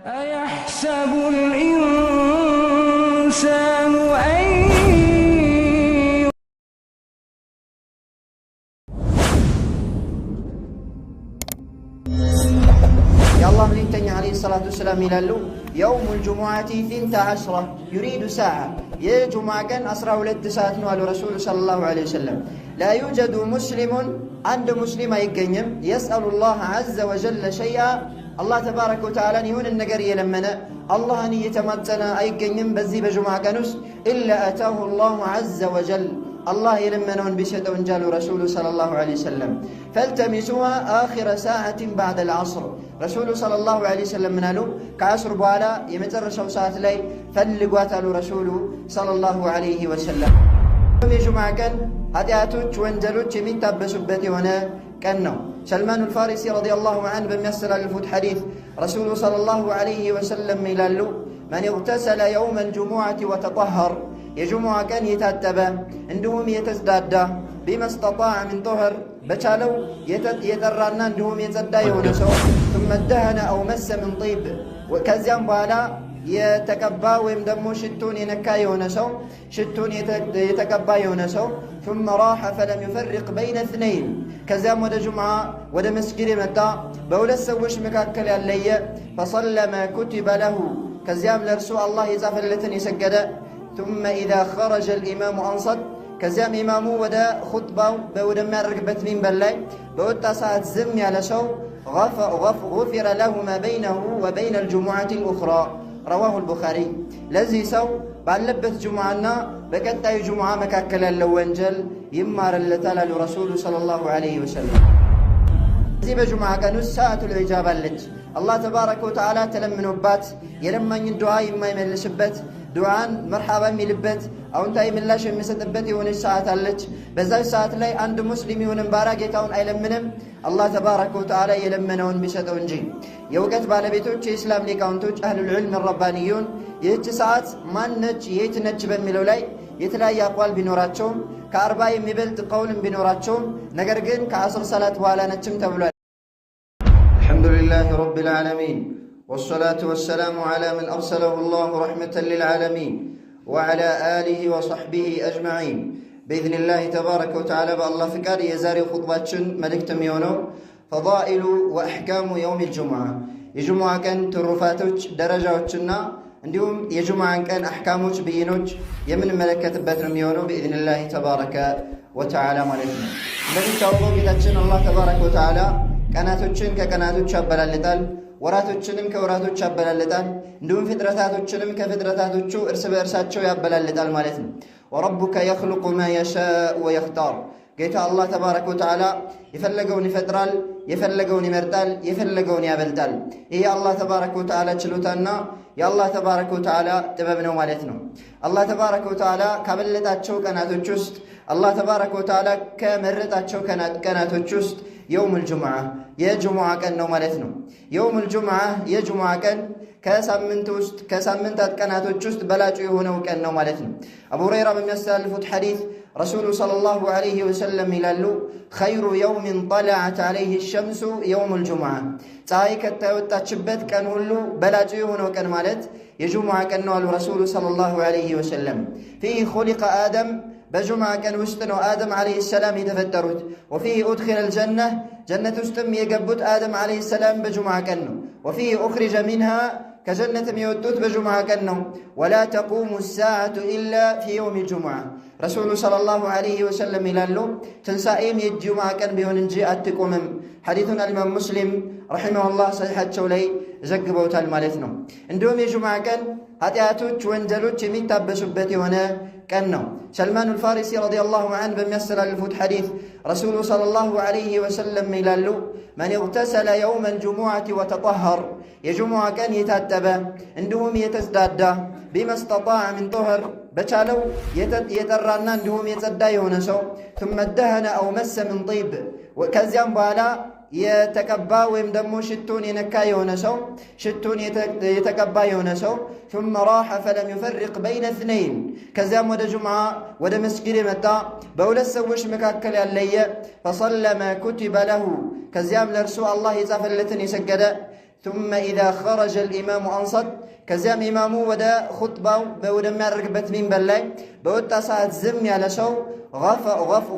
أيحسب الإنسان أن يا الله مليتني عليه الصلاة والسلام يلالو يوم الجمعة 12 يريد ساعة يا جمعة كان أسرع ولد ساعة على رسول صلى الله عليه وسلم لا يوجد مسلم عند مسلم يقنم يسأل الله عز وجل شيئا الله تبارك وتعالى يهون النقر يلمنا الله أن يتمتنا أيقنم بزي بجمعة كانوس إلا أتاه الله عز وجل الله يلمنون بشتون جالوا رسول صلى الله عليه وسلم فالتمسوها آخر ساعة بعد العصر رسول صلى الله عليه وسلم منالو كعصر بوالا يمترشوا ساعة لي فلقواتالو رسول صلى الله عليه وسلم يوم جمعة كان هاتياتوش وانجلوش يمتابسوا هنا كانوا سلمان الفارسي رضي الله عنه بميسر الفوت حديث رسول صلى الله عليه وسلم ملالو من اغتسل يوم الجمعة وتطهر የጁሙዓ ቀን የታጠበ እንዲሁም የተዝዳዳ بما استطاع من طهر በቻለው የጠራና እንዲሁም የጸዳ የሆነ ሰው ثم دهن او مس من طيب ከዚያም በኋላ የተቀባ ወይም ደግሞ ሽቱን የነካ የሆነ ሰው ሽቱን የተቀባ የሆነ ሰው ثم راح فلم يفرق بين اثنين ከዚያም ወደ ጁሙዓ ወደ መስጊድ የመጣ በሁለት ሰዎች መካከል ያለየ فصلى ما كتب له ከዚያም ለርሱ አላህ የጻፈለትን የሰገደ ثم إذا خرج الإمام أنصت كزام إمامه ودا خطبة بودا مارقبت من بلاي بودا ساعة زم على شو غفر له ما بينه وبين الجمعة الأخرى رواه البخاري لذي سو بعلبت جمعنا بكتا جمعة مكاكلا اللوانجل يمار اللتالى لرسول صلى الله عليه وسلم زي بجمعة كانوا ساعة الإجابة لج الله تبارك وتعالى تلمنوا بات يلمن الدعاء ما يملشبت ዱዓን መርሐባ የሚልበት አዎንታዊ ምላሽ የሚሰጥበት የሆነች ሰዓት አለች። በዛች ሰዓት ላይ አንድ ሙስሊም ይሁን ባሪያ ጌታውን አይለምንም አላህ ተባረከ ወተዓላ የለመነውን ቢሰጠው እንጂ። የእውቀት ባለቤቶች የእስላም ሊቃውንቶች አህሉል ዒልም ረባንዩን ይህች ሰዓት ማን ነች የት ነች በሚለው ላይ የተለያየ አቋል ቢኖራቸውም ከ40 የሚበልጥ ቀውልም ቢኖራቸውም ነገር ግን ከአስር ሰላት በኋላ ነችም ተብሏል። አልሐምዱሊላህ ረቢል ዓለሚን والصلاة والسلام على من أرسله الله رحمة للعالمين وعلى آله وصحبه أجمعين بإذن الله تبارك وتعالى بالله فكار يزاري خطباتشن ملك تميونو فضائل وأحكام يوم الجمعة الجمعة كان ترفاتوش درجاتنا عندهم يجمعة كان أحكاموش بينوش يمن ملكة باتر ميونو بإذن الله تبارك وتعالى ملكنا الذي تعوضوا بذاتشن الله تبارك وتعالى كاناتوشن ككاناتوش أبلالتال ወራቶችንም ከወራቶች ያበላልጣል እንዲሁም ፍጥረታቶችንም ከፍጥረታቶቹ እርስ በእርሳቸው ያበላልጣል ማለት ነው። ወረቡከ የኽሉቁ ማ የሻእ ወየኽታር ጌታ አላህ ተባረከ ወተዓላ የፈለገውን ይፈጥራል፣ የፈለገውን ይመርጣል፣ የፈለገውን ያበልጣል። ይህ የአላህ ተባረከ ወተዓላ ችሎታና የአላህ ተባረከ ወተዓላ ጥበብ ነው ማለት ነው። አላህ ተባረከ ወተዓላ ካበለጣቸው ቀናቶች ውስጥ አላህ ተባረከ ወተዓላ ከመረጣቸው ቀናቶች ውስጥ የውሙል ጁምዓ የጁምዓ ቀን ነው ማለት ነው። የውሙል ጁምዓ የጁምዓ ቀን ከሳምንታት ቀናቶች ውስጥ በላጩ የሆነው ቀን ነው ማለት ነው። አቡ ሁረይራ በሚያስተላልፉት ሐዲስ ረሱሉ ሰለላሁ ዐለይሂ ወሰለም ይላሉ ኸይሩ የውሚን ጠለዐት ዐለይሂ ሸምሱ የውሙል ጁምዓ ፀሐይ ከወጣችበት ቀን ሁሉ በላጩ የሆነው ቀን ማለት የጁምዓ ቀን ነው አሉ ረሱሉ ሰለላሁ ዐለይሂ ወሰለም። ፊህ ኹሊቀ አደም በጁምዓ ቀን ውስጥ ነው አደም ዓለይሂ ሰላም የተፈጠሩት። ወፊህ ኡድኺለል ጀነህ ጀነት ውስጥም የገቡት አደም ዓለይሂ ሰላም በጁምዓ ቀን ነው። ወፊህ ኡኽሪጀ ሚንሃ ከጀነትም የወጡት በጁምዓ ቀን ነው። ወላ ተቁሙ ሳዓቱ ኢላ ፊ የውሚል ጁምዓ ረሱሉ ሰለላሁ ዐለይሂ ወሰለም ይላሉ ትንሣኤም የጁምዓ ቀን ቢሆን እንጂ አትቆምም። ሐዲቱን አልኢማም ሙስሊም ረሒመሁላህ ሰሒሓቸው ላይ ዘግበውታል ማለት ነው። እንዲሁም የጁምዓ ቀን ኃጢአቶች፣ ወንጀሎች የሚታበሱበት የሆነ ቀን ነው። ሰልማን አልፋሪሲ ረዲየላሁ ዐንሁ በሚያስተላልፉት ሐዲስ ረሱሉ ሰለላሁ ዐለይሂ ወሰለም ይላሉ መን እግተሰለ የውመል ጁሙዐቲ ወተጠሀር የጁሙዓ ቀን የታጠበ እንዲሁም የተዝዳዳ بما استطاع من طهر በቻለው የጠራና እንዲሁም የጸዳ የሆነ ሰው ثم دهن او مس من طيب ከዚያም በኋላ የተቀባ ወይም ደግሞ ሽቱን የነካ የሆነ ሰው ሽቱን የተቀባ የሆነ ሰው ثم راح فلم يفرق بين اثنين ከዚያም ወደ ጁምዓ ወደ መስጊድ የመጣ በሁለት ሰዎች መካከል ያለየ فصلى ما كتب له ከዚያም ለርሱ አላህ የጻፈለትን የሰገደ ثم إذا خرج الإمام أنصت كزيام إمامه ودا خطبة ودا مارقبت من بلاي بوتا ساعة زم على شو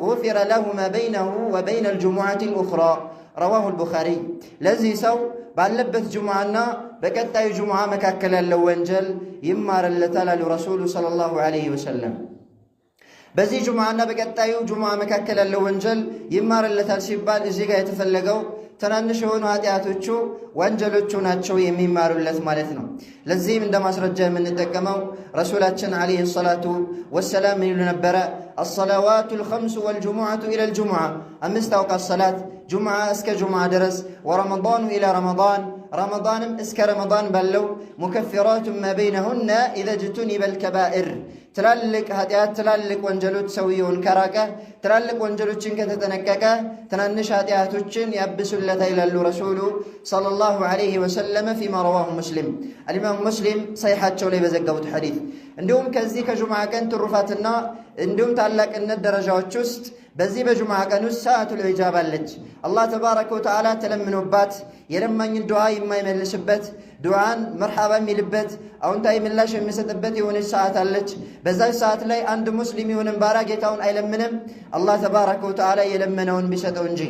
غفر له ما بينه وبين الجمعة الأخرى رواه البخاري لذي سو بعلبت جمعنا بكتا جمعة مكاكلا لوانجل يمار اللتال لرسول صلى الله عليه وسلم بزي جمعنا بكتا جمعة مكاكلا لوانجل يمار اللتال سيبال إزيقا يتفلقوا ትናንሽ የሆኑ ኃጢያቶቹ ወንጀሎቹ ናቸው የሚማሩለት ማለት ነው። ለዚህም እንደ ማስረጃ የምንጠቀመው ረሱላችን አለይሂ ሰላቱ ወሰላም ይሉ ነበረ الصلوات الخمس والجمعة إلى الجمعة أمست أوقات الصلاة جمعة اسك جمعة درس ورمضان إلى رمضان رمضان اسك رمضان بلو مكفرات ما بينهن إذا اجتنب الكبائر ትላልቅ ኃጢያት ትላልቅ ወንጀሎች ሰውየውን ከራቀ ትላልቅ ወንጀሎችን ከተጠነቀቀ ትናንሽ ኃጢያቶችን ያብሱለታል ይላሉ ረሱሉ ሰለላሁ ዐለይሂ ወሰለም ፊማ ረዋሁ ሙስሊም አልኢማም ሙስሊም ሰሒሐቸው ላይ በዘገቡት ሐዲስ። እንዲሁም ከዚህ ከጁምዓ ቀን ትሩፋትና እንዲሁም ታላቅነት ደረጃዎች ውስጥ በዚህ በጁምዓ ቀን ውስጥ ሰዓቱል ኢጃባ አለች። አላህ ተባረከ ወተዓላ ተለምኖባት የለማኝን ዱዓ የማይመልስበት ዱዓን መርሐባ የሚልበት አዎንታዊ ምላሽ የሚሰጥበት የሆነች ሰዓት አለች። በዛች ሰዓት ላይ አንድ ሙስሊም ይሁንን ባሪያ ጌታውን አይለምንም አላህ ተባረከ ወተዓላ የለመነውን ቢሰጠው እንጂ።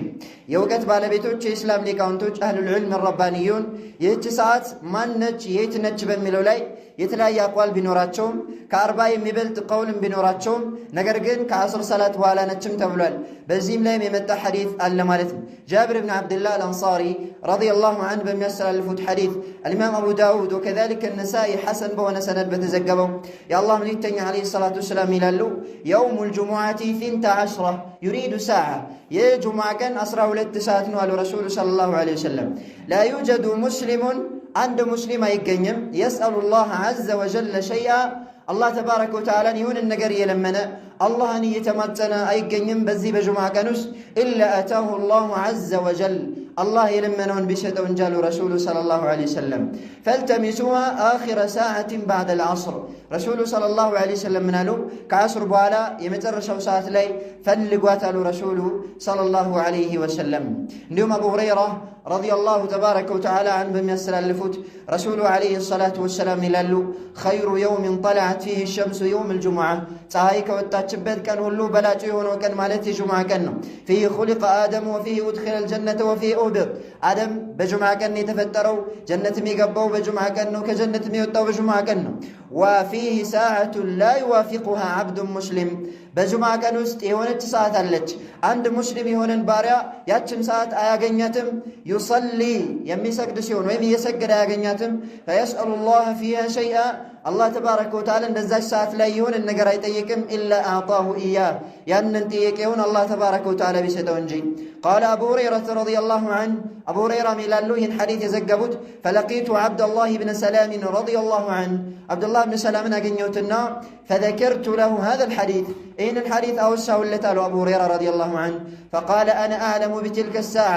የእውቀት ባለቤቶች የኢስላም ሊቃውንቶች አህሉል ዒልም ረባንዩን ይህች ሰዓት ማነች የት ነች በሚለው ላይ የተለያየ አቋል ቢኖራቸውም ከ40 የሚበልጥ ቀውልም ቢኖራቸውም ነገር ግን ከአስር ሰላት በኋላ ነችም ተብሏል። በዚህም ላይም የመጣ ሐዲስ አለ ማለት ነው። ጃብር ብን ዓብድላህ አልአንሳሪ ረዲየላሁ ዐንሁ በሚያስተላልፉት ሐዲስ አልኢማም አቡ ዳውድ ወከዛሊከ ነሳኢ ሐሰን በሆነ ሰነድ በተዘገበው የአላህ መልእክተኛ ዓለይሂ ሰላቱ ወሰላም ይላሉ የውሙል ጁሙዓቲ 12 ዩሪዱ ሰዓ የጁሙዓ ቀን 12 ሰዓት ነው አሉ ረሱሉ ሰለላሁ ዐለይሂ ወሰለም። ላ ዩጀዱ ሙስሊሙን አንድ ሙስሊም አይገኝም የስአሉላህ ዐዘ ወጀለ ሸይአ አላህ ተባረከ ወተዓላን ይሁንን ነገር እየለመነ አላህን እየተማጸነ አይገኝም በዚህ በጁምዓ ቀን ውስጥ ኢላ አታሁ አላሁ ዐዘ ወጀል አላህ የለመነውን ቢሰጠው እንጂ አሉ ረሱሉ ሰለላሁ ዐለይሂ ወሰለም። ፈልተሚሱሃ አኺረ ሰዓትን ባዕደል ዐስር ረሱሉ ሰለላሁ ዐለይሂ ወሰለም ምን አሉ? ከዐስር በኋላ የመጨረሻው ሰዓት ላይ ፈልጓት አሉ ረሱሉ ሰለላሁ ዐለይሂ ወሰለም። እንዲሁም አቡ ሁረይራ ረዲየላሁ ተባረከ ወተዓላ ዐንሁ በሚያስተላልፉት ረሱሉ ዐለይሂ ሰላቱ ወሰላም ይላሉ ኸይሩ የውሚን ጠለዐት ፊህ ሸምሱ የውሙል ጁሙዓ ፀሐይ ከወጣችበት ቀን ሁሉ በላጩ የሆነው ቀን ማለት የጁምዓ ቀን ነው። ፊህ ኹሊቀ አደም ወፊህ ኡድኺለል ጀነተ ወፊህ ኡብር አደም በጁምዓ ቀን የተፈጠረው ጀነትም የገባው በጁምዓ ቀን ነው፣ ከጀነትም የወጣው በጁምዓ ቀን ነው። ወፊህ ሰዓቱን ላ ዩዋፊቁሃ ዐብዱን ሙስሊም በጁምዓ ቀን ውስጥ የሆነች ሰዓት አለች አንድ ሙስሊም የሆነን ባሪያ ያችን ሰዓት አያገኛትም ዩሰሊ የሚሰግድ ሲሆን ወይም እየሰገደ አያገኛትም ፈየስአሉላህ ፊሃ ሸይአ አላህ ተባረከ ወተዓላ እንደዛች ሰዓት ላይ የሆነን ነገር አይጠይቅም ኢላ አዕጣሁ ኢያህ ያንን ጥያቄውን አላህ ተባረከ ወተዓላ ቢሰጠው እንጂ። ቃለ አቡ ሁረይረተ ረዲየላሁ ዐንሁ አቡ ሁረይራ ይላሉ ይህን ሐዲስ የዘገቡት ፈለቂቱ ዐብደላህ ብነ ሰላምን ረዲየላሁ ዐንሁ አብዱላህ ብን ሰላምን አገኘሁትና ፈዘከርቱ ለሁ ሃዘል ሐዲስ ይህንን ሐዲስ አወሳሁለት አሉ አቡ ሁረይራ ረዲየላሁ ዐንሁ ፈቃለ አነ አዕለሙ ቢትልከ ሰዓ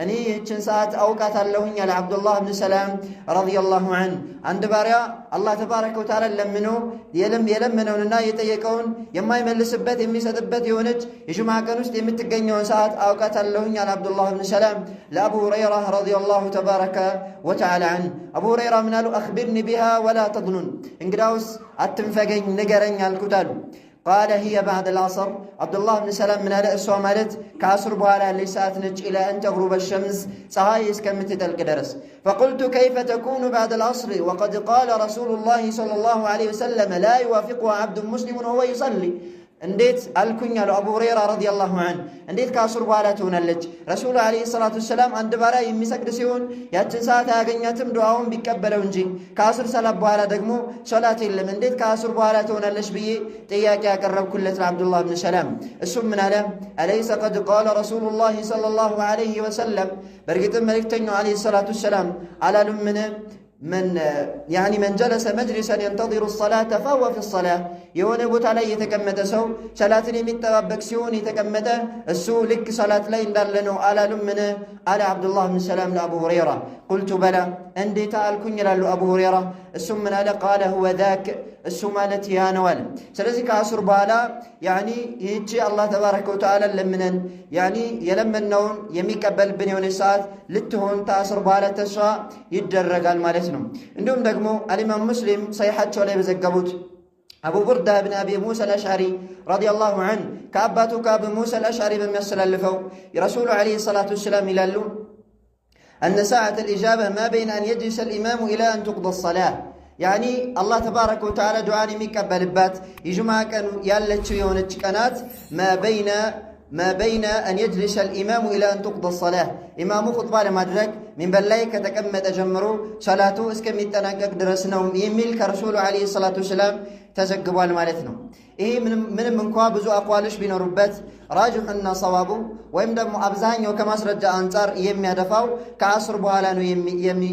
እኔ ይህችን ሰዓት አውቃታለሁኝ አለ አብዱላህ ብን ሰላም ረዲየላሁ ዐንሁ። አንድ ባሪያ አላህ ተባረከ ወተዓላ ለምኖ የለመነውንና የጠየቀውን የማይመልስበት የሚሰጥበት የሆነች የጁምዓ ቀን ውስጥ የምትገኘውን ሰዓት አውቃታለሁኝ አለ አብዱላህ ብን ሰላም ለአቡ ሁረይራ ረዲየላሁ ተባረከ ወተዓላ ዐንሁ። አቡ ሁረይራ ምን አሉ? አኽቢርኒ ቢሃ ወላ ተظኑን እንግዳውስ አትንፈገኝ ንገረኝ አልኩት አሉ። ቃለ ሂየ ባዕደል ዐስር አብዱላህ ብን ሰላም ምን አለ? እሷ ማለት ከዐስር በኋላ ያለች ሰዓት ነች ኢላ አን ተግሩበ ሸምስ ፀሐይ እስከምትጠልቅ ድረስ። ፈቁልቱ ከይፈ ተኩኑ ባዕደል ዐስር ወቀድ ቃለ ረሱሉላሂ ሰለላሁ ዐለይሂ ወሰለም ላ ዩዋፊቁሃ ዐብዱን ሙስሊሙን ወሁወ ዩሰሊ እንዴት አልኩኝ አሉ አቡ ሁረይራ ረዲየላሁ ዐንሁ። እንዴት ከዐስር በኋላ ትሆናለች? ረሱሉ ዐለይሂ ሰላቱ ወሰላም አንድ ባሪያ የሚሰግድ ሲሆን ያችን ሰዓት አያገኛትም ዱዓውን ቢቀበለው እንጂ ከዐስር ሰላት በኋላ ደግሞ ሶላት የለም። እንዴት ከዐስር በኋላ ትሆናለች ብዬ ጥያቄ ያቀረብኩለት ለአብዱላህ ብን ሰላም። እሱም ምን አለ? አለይሰ ቀድ ቃለ ረሱሉላሂ ሰለላሁ ዐለይሂ ወሰለም በእርግጥም መልእክተኛው ዐለይሂ ሰላቱ ወሰላም አላሉምን? من جلس مجلسا ينتظر الصلاة فهو في الصلاة يوانا بوتا لا يتكمت سو صلاة يمتبابك سيون يتكمت السو لك صلاة لا يندر لنو على لمنا على عبد الله بن سلام لأبو هريرة قلت بلى عندي تعال كن أبو هريرة السم من قال هو ذاك السمالة يا نوال سلسك عصر بالا يعني يجي الله تبارك وتعالى لمنن يعني يلمنون يميكبل بنيون الساعات لتهون تعصر بالا تسوى يدرق المالسنم عندهم دقمو الإمام مسلم صيحات شولي بزقبوت أبو بردة بن أبي موسى الأشعري رضي الله عنه كأباتو كأب موسى الأشعري بمثل اللفو رسول عليه الصلاة والسلام يلالو أن ساعة الإجابة ما بين أن يجلس الإمام إلى أن تقضى الصلاة يعني الله تبارك وتعالى دعاني ميكبل بات يجمع كانوا يالتشو يونتش كانت ما بين أن يجلس الإمام إلى أن تقضى الصلاة إمام خطبة لمدرك من بلاي كتكمت أجمرو صلاته اسكم يتناقق درسناهم يميل كرسول عليه الصلاة والسلام تزقبوا المالتنا إيه من منكوا بزو أقوالش بين ربات راجحنا صوابه ويمدم أبزاني وكما سرجع أنصار يمي هدفاو كعصر بوالانو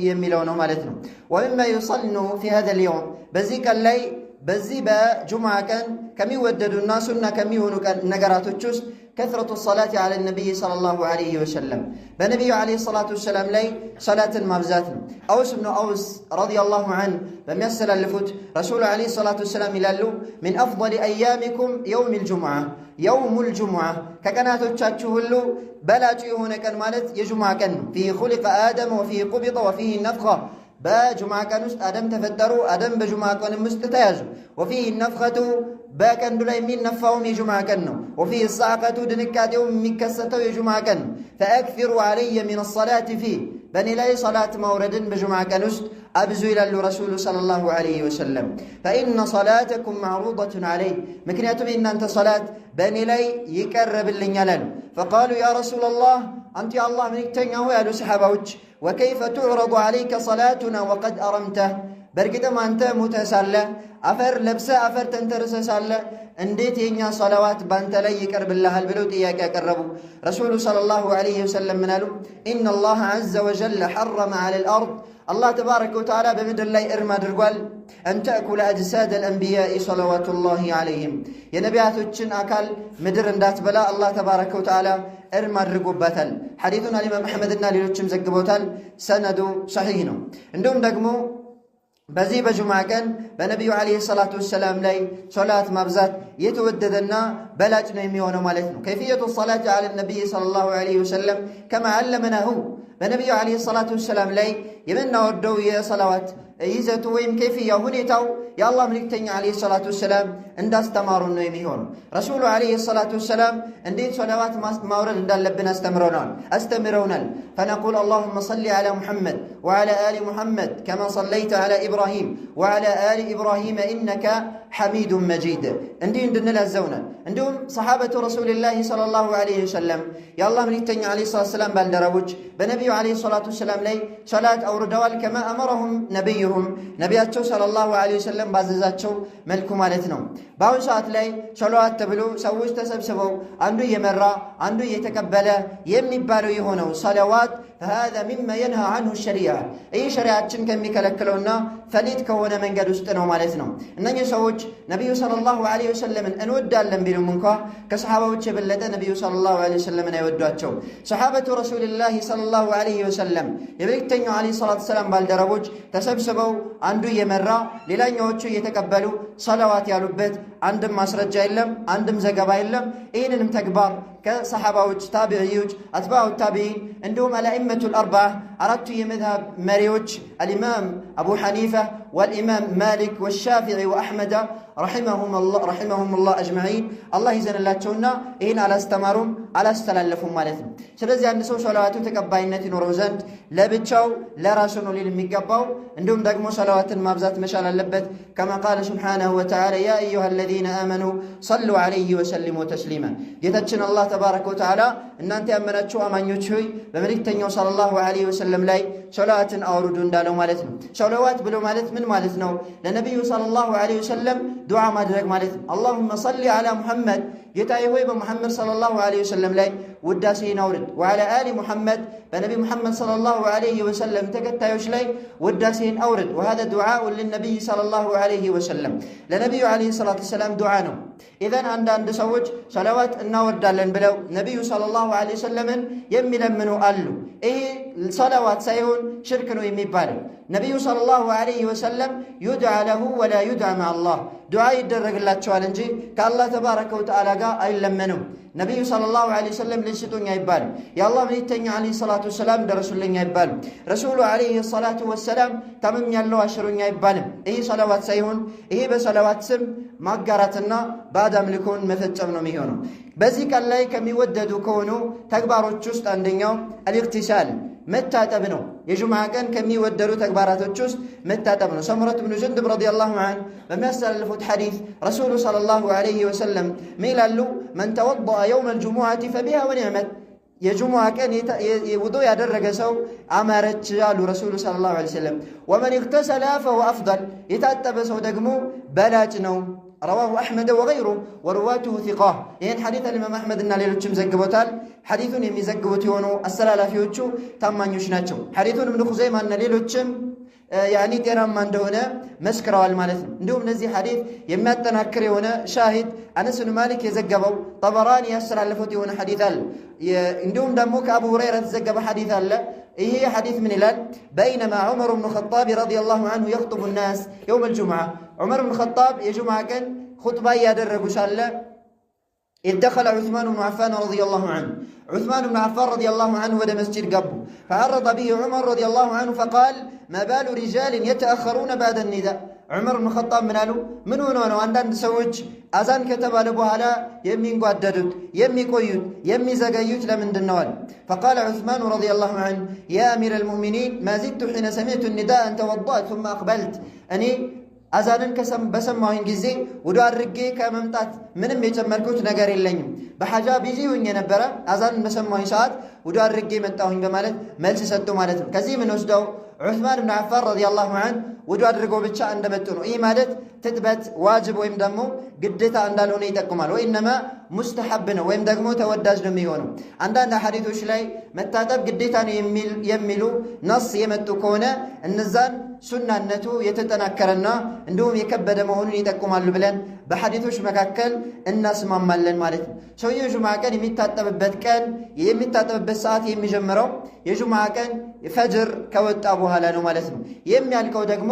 يمي لونه مالتنا ومما يصلنا في هذا اليوم بزيك اللي بزي بجمعة كان كم يوددوا الناس كم يهونوا نقرات الجوز كثرة الصلاة على النبي صلى الله عليه وسلم بنبي عليه الصلاة والسلام لي صلاة مبزات أوس بن أوس رضي الله عنه بميسر اللفوت رسول عليه الصلاة والسلام يلالو من أفضل أيامكم يوم الجمعة ككناتو تشاتشوهلو بلاجي هنا كان مالت يجمع كان فيه خلق آدم وفيه قبض وفيه النفخة بجمعة كانوا آدم تفتروا آدم بجمعة كانوا مستتاجوا وفيه النفخة باكن دولا يمين نفاهم يجمع كانوا وفيه الصعقة دنكاتهم مكستوا يجمع كانوا فأكثروا علي من الصلاة فيه بني لا صلاة مورد بجمعة كانوا أبزوا إلى الرسول صلى الله عليه وسلم فإن صلاتكم معروضة عليه مكنياتهم إن أنت صلاة بني لا يكرب اللي فقالوا يا رسول الله أنت يا الله من اكتنه يا صحابة وكيف تعرض عليك صلاتنا وقد أرمته بركده ما أنت متسالة أفر لبسة أفر تنترسسالة انديت ينيا صلوات بانت لا يكرب الله البلوت إياك أكربوا رسول صلى الله عليه وسلم منالو إن الله عز وجل حرم على الأرض الله تبارك وتعالى بمدر الله إرما درقال أن تأكل أجساد الأنبياء صلوات الله عليهم يا نبيات وچن أكل مدر اندات بلا الله تبارك وتعالى إرما درقوباتل حديثنا الإمام أحمد النالي لوچم زقبوتال سند صحيحنا عندهم دقمو بزي بجمعة كان بنبي عليه الصلاة والسلام لي صلاة مبزات يتوددنا بلاجنا يميونه مالتنا كيفية الصلاة على النبي صلى الله عليه وسلم كما علمنا هو بنبي عليه الصلاة والسلام لي يمنا ودوية صلوات يزتو ويم كيفية هنيتو يا الله ملكتني عليه الصلاة والسلام عند استمارون يميون رسول عليه الصلاة والسلام عندي صلوات مورد عند لبنا استمرونا فنقول اللهم صل على محمد وعلى آل محمد كما صليت على إبراهيم وعلى آل إبراهيم إنك حميد مجيد عندنا الزونا عندهم صحابة رسول الله صلى الله عليه وسلم يا الله ملكتني عليه الصلاة والسلام بالدروج بنبي عليه الصلاة والسلام لي صلاة أو ردوال كما أمرهم نبياتشو صلى الله عليه وسلم بعززاتشو ملكو مالتنا باون ساعت لي صلوات تبلو سووش تسبسبو عنده يمرا عنده يتكبل يمبالو يهونو صلوات فهذا مما ينهى عنه الشريعة أي شريعة كم يكلكلونا فليت كونا من قد استنوا مالتنا إنني سووش نبي صلى الله عليه وسلم أن ودى اللنبيل منكا كصحابة وشبلة نبي صلى الله عليه وسلم أن يودواتشو صحابة رسول الله صلى الله عليه وسلم يبلغ تنيو عليه الصلاة والسلام بالدربوج تسبسبوا عنده يمرا للا يوچو يتكبلوا صلوات يالوبت عندم مسرجة إلم عندم زقبا إلم إينንም ተግባር ከሰሃባዎች ታቢዒዎች أتباع التابعين عندهم الأئمة الأربعة أردت يمذهب مريوج الإمام أبو حنيفة والإمام مالك والشافعي وأحمد رحمهم الله أجمعين الله يزن الله تشونا إن على استمرهم على استلالفهم مالتهم ስለዚህ አንድ ሰው ሶላዋቱ ተቀባይነት ይኖረው ዘንድ ለብቻው ለራሱ ነው የሚገባው እንዲሁም ደግሞ ሶላዋትን ማብዛት መቻል አለበት كما قال سبحانه وتعالى يا أيها الذين آمنوا صلوا عليه وسلموا تسليما ጌታችን አላህ ተባረከ ወተዓላ እናንተ ያመናችሁ አማኞች ሆይ በመልእክተኛው ሰለላሁ ዐለይሂ ወሰለም ላይ ሶላዋትን አውርዱ እንዳለው ማለት ነው ሶላዋት ብሎ ማለት ምን ማለት ነው ለነብዩ ሰለላሁ ዐለይሂ ወሰለም ዱዓ ማድረግ ማለት ነው اللهم صل على محمد ጌታዬ ሆይ በመሐመድ ሰለላሁ ዐለይሂ ወሰለም ላይ ውዳሴን አውርድ። ወዓላ አሊ ሙሐመድ በነቢ ሙሐመድ ሰለላሁ ዐለይሂ ወሰለም ተከታዮች ላይ ውዳሴን አውርድ። ወሃዛ ዱዓኡን ሊነቢይ ሰለላሁ ዐለይሂ ወሰለም ለነቢዩ ዐለይሂ ሰላቱ ወሰላም ዱዓ ነው። ኢዘን አንዳንድ ሰዎች ሰለዋት እናወርዳለን ብለው ነቢዩ ሰለላሁ ዐለይሂ ወሰለምን የሚለምኑ አሉ። ይሄ ሰለዋት ሳይሆን ሽርክ ነው የሚባለው። ነቢዩ ሰለላሁ ዐለይሂ ወሰለም ዩድዓ ለሁ ወላ ዩድዓ መዐላህ ዱዓ ይደረግላቸዋል እንጂ ከአላህ ተባረከ ወተዓላ ጋር አይለመኑም። ነቢዩ ሰለላሁ ዐለይሂ ወሰለም ልጅ ስጡኝ አይባልም። የአላህ መልእክተኛ ዐለይሂ ሰላቱ ወሰላም ደረሱልኝ አይባልም። ረሱሉ ዐለይሂ ሰላቱ ወሰላም ታምም ያለው አሽሩኝ አይባልም። ይህ ሰለዋት ሳይሆን ይሄ በሰለዋት ስም ማጋራትና ባዕድ አምልኮን መፈጸም ነው የሚሆነው። በዚህ ቀን ላይ ከሚወደዱ ከሆኑ ተግባሮች ውስጥ አንደኛው አልኢግቲሳል መታጠብ ነው። የጁምዓ ቀን ከሚወደዱ ተግባራቶች ውስጥ መታጠብ ነው። ሰምረት ብኑ ጁንዱብ ረዲየላሁ ዐንሁ በሚያስተላልፉት ሐዲስ ረሱሉ ሰለላሁ ዐለይሂ ወሰለም ምን ይላሉ? መን ተወደአ የውመል ጁሙዓቲ ፈቢሃ ወኒዕመት የጁሙዓ ቀን ውዱእ ያደረገ ሰው አማረች አሉ ረሱሉ ሰለላሁ ዐለይሂ ወሰለም። ወመን ኢግተሰለ ፈሁወ አፍደል የታጠበ ሰው ደግሞ በላጭ ነው። ረዋሁ አሕመድ ወገይሩ ወሩዋቱሁ ሲቃህ። ይህን ሐዲት አልኢማም አሕመድና ሌሎችም ዘግቦታል። ሐዲቱን የሚዘግቡት የሆኑ አስተላላፊዎቹ ታማኞች ናቸው። ሐዲቱን እብኑ ኹዘይማና ሌሎችም ጤናማ እንደሆነ መስክረዋል ማለት ነው። እንዲሁም እነዚህ ሐዲት የሚያጠናክር የሆነ ሻሂድ አነስ ብን ማሊክ የዘገበው ጠበራኒ ያስተላለፉት የሆነ ሐዲት አለ። እንዲሁም ደግሞ ከአቡ ሁረይራ የተዘገበ ሐዲት አለ። ይሄ ሐዲት ምን ይላል? በይነማ ዑመር ብኑ ኸጣብ ረዲየላሁ ዐንሁ የኽጡቡ ናስ የውመል ጁምዓ ዑመር ብኑ ኸጣብ የጁምዓ ቀን ኹጥባ እያደረጉ ሳለ ኢዝ ደኸለ ዑስማን ብኑ ዓፋን ረዲየላሁ ዐንሁ ዑስማን ብኑ ዓፋን ረዲየላሁ ዐንሁ ወደ መስጂድ ገቡ። ፈዐረض ቢሂ ዑመር ረዲየላሁ ዐንሁ ፈቃል ማ ባሉ ሪጃልን የተአኸሩነ ባዕደ ኒዳእ ዑመር ብኑ ኸጣብ ምን አሉ? ምን ሆኖ ነው አንዳንድ ሰዎች አዛን ከተባለ በኋላ የሚንጓደዱት፣ የሚቆዩት፣ የሚዘገዩት ለምንድን ነው አሉ። ፈቃለ ዑስማን ረዲየላሁ ዐንሁ ያ አሚረል ሙእሚኒን ማ ዚድቱ ሒነ ሰሚዕቱ ኒዳእ አን ተወደእቱ ሱመ አቅበልት እኔ አዛንን በሰማሁኝ ጊዜ ውዱእ አድርጌ ከመምጣት ምንም የጨመርኩት ነገር የለኝም። በሐጃ ቢዚ ሆኜ ነበረ። አዛንን በሰማሁኝ ሰዓት ውዱእ አድርጌ መጣሁኝ በማለት መልስ ሰጡ ማለት ነው። ከዚህ ምን ወስደው ዑስማን ብን ዓፋን ረዲየላሁ ዐንሁ ውዱእ አድርገው ብቻ እንደመጡ ነው። ይህ ማለት ትጥበት ዋጅብ ወይም ደግሞ ግዴታ እንዳልሆነ ይጠቁማል። ወኢነማ ሙስተሐብ ነው ወይም ደግሞ ተወዳጅ ነው የሚሆነው። አንዳንድ ሐዲቶች ላይ መታጠብ ግዴታ ነው የሚሉ ነስ የመጡ ከሆነ እነዛን ሱናነቱ የተጠናከረና እንዲሁም የከበደ መሆኑን ይጠቁማሉ ብለን በሐዲቶች መካከል እናስማማለን ማለት ነው። ሰውየው ጁምዓ ቀን የሚታጠብበት ሰዓት የሚጀምረው የጁምዓ ቀን ፈጅር ከወጣ በኋላ ነው ማለት ነው። የሚያልቀው ደግሞ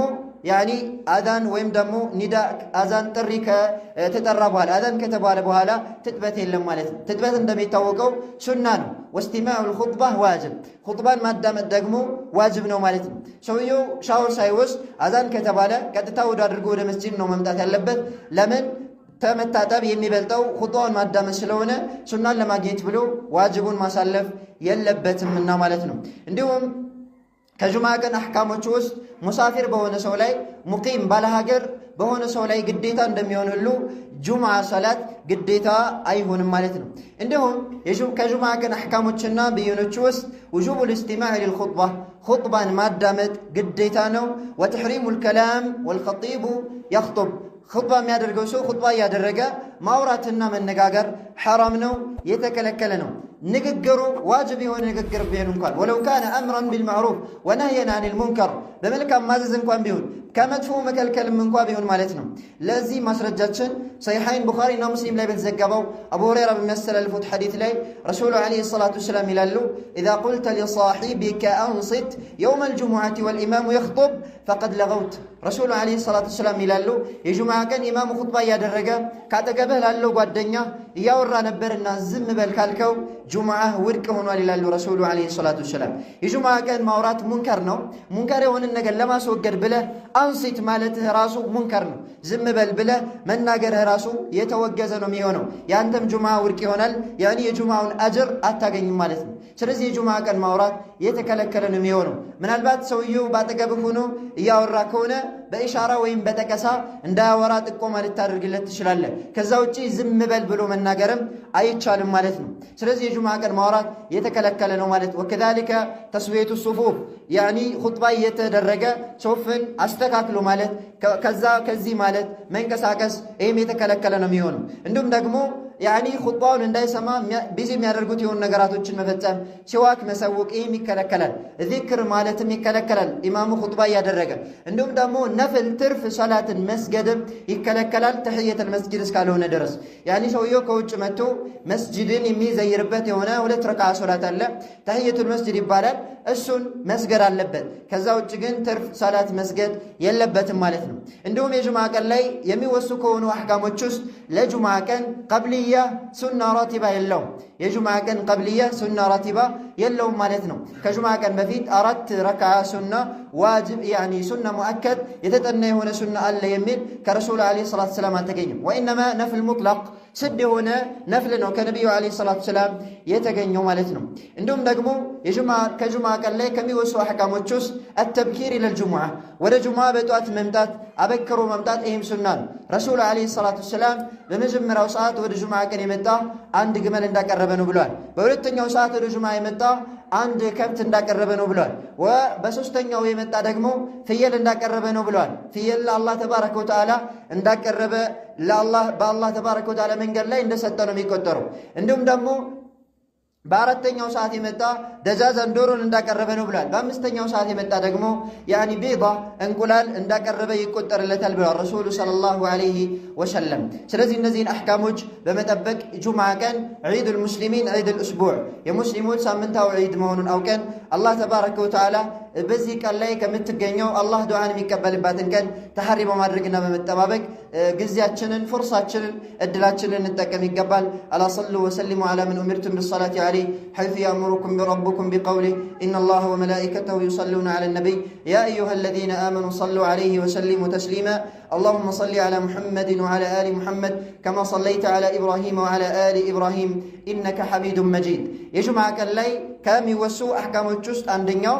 አዛን ወይም ደግሞ ኒዳ አዛን ጥሪ ከተጠራ በኋላ አዛን ከተባለ በኋላ ትጥበት የለም ማለት ነው። ትጥበት እንደሚታወቀው ሱና ነው። ወስቲማዑል ኹጥባህ ዋጅብ ኹጥባን ማዳመጥ ደግሞ ዋጅብ ነው ማለት ነው። ሰውየው ሻወር ሳይወስድ አዛን ከተባለ ቀጥታ ውዱእ አድርጎ ወደ መስጂድ ነው መምጣት ያለበት። ለምን? ከመታጠብ የሚበልጠው ኹጥባውን ማዳመጥ ስለሆነ ሱናን ለማግኘት ብሎ ዋጅቡን ማሳለፍ የለበትምና ማለት ነው። እንዲሁም ከጁምዓ ቀን አሕካሞች ውስጥ ሙሳፊር በሆነ ሰው ላይ ሙቂም ባለሀገር በሆነ ሰው ላይ ግዴታ እንደሚሆን ሁሉ ጁምዓ ሰላት ግዴታ አይሆንም ማለት ነው። እንዲሁም ከጁምዓ ቀን አሕካሞችና ብይኖች ውስጥ ውጁቡል ኢስቲማዕ ሊልኹጥባ ኹጥባን ማዳመጥ ግዴታ ነው። ወተሕሪሙል ከላም ወልኸጢቡ የኽጡብ ኹጥባ የሚያደርገው ሰው ኹጥባ እያደረገ ማውራትና መነጋገር ሐራም ነው፣ የተከለከለ ነው። ንግግሩ ዋጅብ የሆነ ንግግር ቢሆን እንኳን ወለው ካነ አምረን ቢልማዕሩፍ ወነህየን አኒል ሙንከር በመልካም ማዘዝ እንኳን ቢሆን ከመጥፎ መከልከልም እንኳ ቢሆን ማለት ነው። ለዚህ ማስረጃችን ሰሒሐይን ቡኻሪና ሙስሊም ላይ በተዘገበው አቡ ሁረይራ በሚያስተላልፉት ሐዲት ላይ ረሱሉ ዐለይሂ ሰላቱ ወሰላም ይላሉ ኢዛ ቁልተ ሊሳሒቢከ አንሲት የውመል ጁሙዓቲ ወልኢማሙ የኽጡብ ፈቀድ ለገውት። ረሱሉ ዐለይሂ ሰላቱ ወሰላም ይላሉ የጁምዓ ቀን ኢማሙ ኹጥባ እያደረገ ካጠገብህ ላለው ጓደኛ እያወራ ነበርና ዝም በል ካልከው ጁምዓ ውድቅ ሆኗል ይላሉ ረሱሉ ዐለይሂ ሰላቱ ወሰላም። የጁምዓ ቀን ማውራት ሙንከር ነው። ሙንከር የሆንን ነገር ለማስወገድ ብለህ አንሲት ማለትህ ራሱ ሙንከር ነው። ዝም በል ብለህ መናገርህ ራሱ የተወገዘ ነው የሚሆነው። የአንተም ጁምዓ ውድቅ ይሆናል። የጁምዓውን አጅር አታገኝም ማለት ነው። ስለዚህ የጁምዓ ቀን ማውራት የተከለከለ ነው የሚሆነው። ምናልባት ሰውየው ባጠገብህ ሆኖ እያወራ ከሆነ በኢሻራ ወይም በጠቀሳ እንዳያወራ ጥቆማ ልታደርግለት ትችላለህ። ከዛ ውጪ ዝም በል ብሎ መናገርም አይቻልም ማለት ነው። ስለዚህ የጁምዓ ቀን ማውራት የተከለከለ ነው ማለት ነው። ወከዛሊከ ተስዊየቱ ሱፉፍ ኹጥባ እየተደረገ ሶፍን አስተካክሎ ማለት ከዚህ ማለት መንቀሳቀስ ይህም የተከለከለ ነው የሚሆነው። እንዲሁም ደግሞ ያኒ ኹጥባውን እንዳይሰማ ቢዚ የሚያደርጉት የሆኑ ነገራቶችን መፈጸም፣ ሲዋክ መሰውቅ ይህም ይከለከላል። ዚክር ማለትም ይከለከላል ኢማሙ ኹጥባ እያደረገ። እንዲሁም ደግሞ ነፍል ትርፍ ሰላትን መስገድም ይከለከላል ተሕየተል መስጂድ እስካልሆነ ድረስ። ያኒ ሰውየው ከውጭ መጥቶ መስጂድን የሚዘይርበት የሆነ 2 ረክዓ ሶላት አለ፣ ተሕየቱል መስጂድ ይባላል። እሱን መስገድ አለበት። ከዛ ውጭ ግን ትርፍ ሰላት መስገድ የለበትም ማለት ነው። እንዲሁም የጁምዓ ቀን ላይ የሚወሱ ከሆኑ አሕካሞች ውስጥ ለጁምዓ ቀን ቀብልያ ሱና ራቲባ የለውም። የጁምዓ ቀን ቀብልያ ሱና ራቲባ የለውም ማለት ነው። ከጁምዓ ቀን በፊት 4 ረክዓ ሱና ዋጅብ ያኒ ሱና ሙአከድ የተጠና የሆነ ሱና አለ የሚል ከረሱል ዓለይሂ ሰላቱ ሰላም አልተገኘም። ወኢነማ ነፍል ሙጥለቅ ስድ የሆነ ነፍል ነው ከነቢዩ ዓለይሂ ሰላቱ ሰላም የተገኘው ማለት ነው። እንዲሁም ደግሞ ከጁምዓ ቀን ላይ ከሚወሱ አሕካሞች ውስጥ አተብኪር ኢለል ጁምዓ ወደ ጁምዓ በጠዋት መምጣት አበክሮ መምጣት ይህም ሱና ነው። ረሱል ዓለይሂ ሰላቱ ሰላም በመጀመሪያው ሰዓት ወደ ጁምዓ ቀን የመጣ 1 ግመል እንዳቀረበ ነው ብሏል። በሁለተኛው ሰዓት ወደ ጁምዓ የመጣ 1 ከብት እንዳቀረበ ነው ብሏል። በሶስተኛው የመጣ ደግሞ ፍየል እንዳቀረበ ነው ብሏል። ፍየል ለአላህ ተባረከ ወተዓላ እንዳቀረበ በአላህ ተባረከ ወተዓላ መንገድ ላይ እንደሰጠ ነው የሚቆጠረው። እንዲሁም ደግሞ በአራተኛው ሰዓት የመጣ ደጃዛን ዶሮን እንዳቀረበ ነው ብሏል። በአምስተኛው ሰዓት የመጣ ደግሞ ያኒ ቢዳ እንቁላል እንዳቀረበ ይቆጠርለታል ብሏል ረሱሉ ሰለላሁ ዐለይሂ ወሰለም። ስለዚህ እነዚህን አሕካሞች በመጠበቅ ጁምዓ ቀን ዒዱል ሙስሊሚን ዒዱል እስቡዕ የሙስሊሞች ሳምንታዊ ዒድ መሆኑን አውቀን አላህ ተባረከ ወተዓላ በዚህ ቀን ላይ ከምትገኘው አላህ ዱዓን የሚቀበልባትን ቀን ተሐሪ በማድረግና በመጠባበቅ ጊዜያችንን፣ ፉርሳችንን፣ እድላችንን እንጠቀም ይገባል። አላ ሰሉ ወሰሊሙ ዐላ መን ኡሚርቱም ቢሰላቲ ዐለይሂ ሐይሱ ያእሙሩኩም ረቡኩም ቢቀውሊሂ ኢነላሀ ወመላኢከተሁ ዩሰሉነ ዐለ ነቢይ ያ አዩሃ አለዚነ አመኑ ሰሉ ዐለይሂ ወሰሊሙ ተስሊማ اللهم صل على محمد وعلى آل محمد كما صليت على إبراهيم وعلى آل إبراهيم إنك حميد مجيد يجمع كاللي كام يوسو أحكام الجست عندنا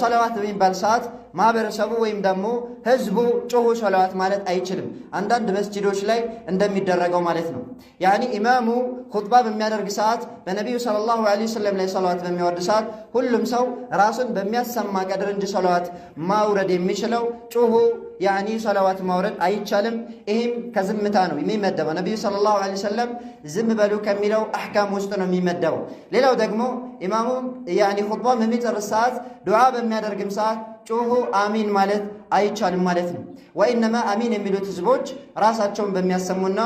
صلوات በሚባል ሰዓት ማህበረሰቡ ወይም ደግሞ ህዝቡ ጮሁ ሰላዋት ማለት አይችልም። አንዳንድ መስጂዶች ላይ እንደሚደረገው ማለት ነው። ያኒ ኢማሙ ኹጥባ በሚያደርግ ሰዓት በነቢዩ ሰለላሁ ዐለይሂ ወሰለም ላይ ሰላዋት በሚያወርድ ሰዓት ሁሉም ሰው ራሱን በሚያሰማ ቀድር እንጂ ሰላዋት ማውረድ የሚችለው ጮሁ ያኒ ሰላዋት ማውረድ አይቻልም። ይህም ከዝምታ ነው የሚመደበው። ነቢዩ ሰለላሁ ዐለይሂ ወሰለም ዝም በሉ ከሚለው አሕካም ውስጥ ነው የሚመደበው። ሌላው ደግሞ ኢማሙ ያኒ ኹጥባ በሚጨርስ ሰዓት ዱዓ በሚያደርግም ሰዓት ጮሁ አሚን ማለት አይቻልም ማለት ነው። ወኢነማ አሚን የሚሉት ህዝቦች ራሳቸውን በሚያሰሙና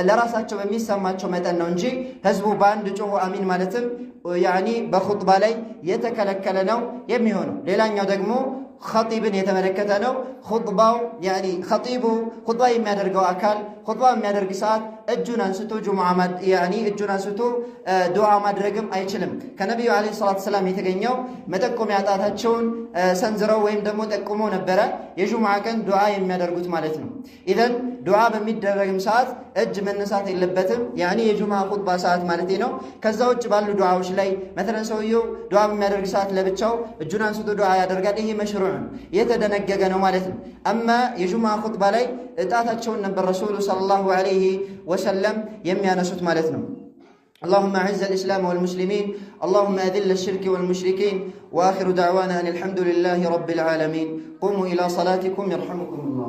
ለራሳቸው በሚሰማቸው መጠን ነው እንጂ ህዝቡ በአንድ ጮሁ አሚን ማለትም ያኒ በኹጥባ ላይ የተከለከለ ነው የሚሆነው። ሌላኛው ደግሞ ኸጢብን የተመለከተ ነው። ኹጥባው ያኒ ኸጢቡ ኹጥባ የሚያደርገው አካል ኹጥባ የሚያደርግ ሰዓት እጁን አንስቶ እጁን አንስቶ ዱዓ ማድረግም አይችልም። ከነቢዩ ዓለይሂ ሰላቱ ሰላም የተገኘው መጠቆሚያ ጣታቸውን ሰንዝረው ወይም ደግሞ ጠቁመው ነበረ የጁምዓ ቀን ዱዓ የሚያደርጉት ማለት ነው። ኢዘን ዱዓ በሚደረግም ሰዓት እጅ መነሳት የለበትም። ያኒ የጁምዓ ኹጥባ ሰዓት ማለት ነው። ከዛ ውጭ ባሉ ዱዓዎች ላይ መተለን ሰውየው ዱዓ በሚያደርግ ሰዓት ለብቻው እጁን አንስቶ ዱዓ ያደርጋል። ይሄ መሽሩዕ የተደነገገ ነው ማለት ነው። አማ የጁምዓ ኹጥባ ላይ ጣታቸውን ነበር ረሱሉ ሰለላሁ ዐለይሂ ወሰለም የሚያነሱት ማለት ነው። اللهم أعز الإسلام والمسلمين اللهم أذل الشرك والمشركين وآخر دعوانا أن الحمد لله رب العالمين قوموا إلى صلاتكم يرحمكم الله.